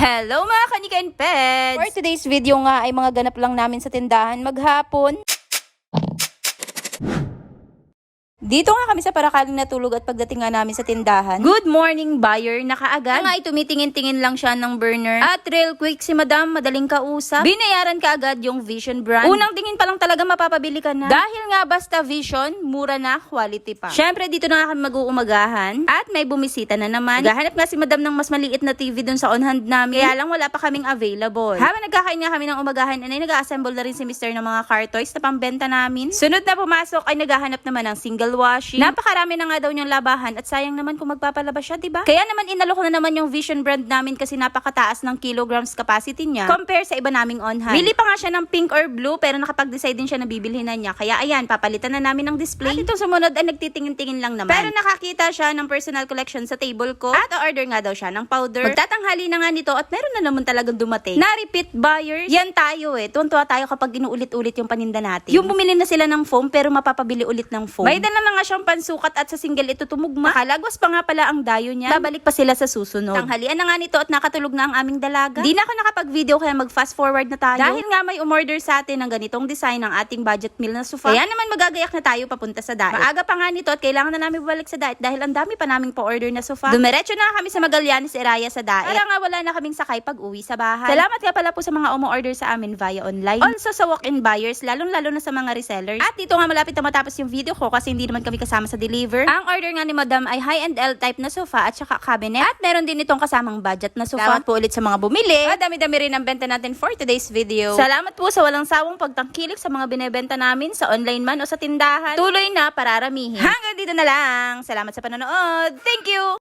Hello mga kanika and pets! For today's video nga ay mga ganap lang namin sa tindahan maghapon. Dito nga kami sa Parakaling natulog at pagdating nga namin sa tindahan. Good morning buyer, nakaagad. Nga ay tumitingin-tingin lang siya ng burner. At real quick si madam, madaling kausap. Binayaran ka agad yung Vision brand. Unang tingin pa lang talaga mapapabili ka na. Dahil nga basta Vision, mura na, quality pa. Syempre dito na nga kami mag-uumagahan. At may bumisita na naman. Naghahanap nga si madam ng mas maliit na TV dun sa on-hand namin. Kaya lang wala pa kaming available. Habang nagkakain nga kami ng umagahan, ay nag-assemble na rin si Mr. ng mga car toys na pambenta namin. Sunod na pumasok ay naghahanap naman ng single washing. Napakarami na nga daw niyang labahan at sayang naman kung magpapalaba siya, diba? Kaya naman inalok na naman yung Vision brand namin kasi napakataas ng kilograms capacity niya compare sa iba naming on-hand. Bili pa nga siya ng pink or blue pero nakapag-decide din siya na bibilhin na niya. Kaya ayan, papalitan na namin ng display. At itong sumunod ay nagtitingin-tingin lang naman. Pero nakakita siya ng personal collection sa table ko at order nga daw siya ng powder. Magtatanghali na nga nito at meron na naman talagang dumating na repeat buyers. Yan tayo Tuwan-tuwa tayo kapag inuulit-ulit yung paninda natin. Yung bumili na sila ng foam pero mapapabili ulit ng foam. May dala na nga siyang pansukat at sa single ito tumugma. Nakalagwas pa nga pala ang dayo niya. Babalik pa sila sa susunod. Tanghalian na nga nito at nakatulog na ang aming dalaga. Di na ako nakapag-video kaya mag-fast forward na tayo. Dahil nga may umorder sa atin ng ganitong design ng ating budget meal na sofa. Kaya naman magagayak na tayo papunta sa diet. Maaga pa nga nito at kailangan na namin bumalik sa diet dahil ang dami pa naming pa-order na sofa. Dumiretso na kami sa Magallanes area sa diet. Para nga wala na kaming sakay pag uwi sa bahay. Salamat nga pala po sa mga umo-order sa amin via online. Also sa walk-in buyers, lalong-lalo na sa mga resellers. At dito nga malapit na matapos yung video ko kasi hindi naman kami kasama sa deliver. Ang order nga ni Madam ay high-end L-type na sofa at saka cabinet. At meron din itong kasamang budget na sofa. Salamat po ulit sa mga bumili. At dami-dami rin ang benta natin for today's video. Salamat po sa walang sawang pagtangkilik sa mga binebenta namin sa online man o sa tindahan. Tuloy na pararamihin. Hanggang dito na lang. Salamat sa panonood. Thank you!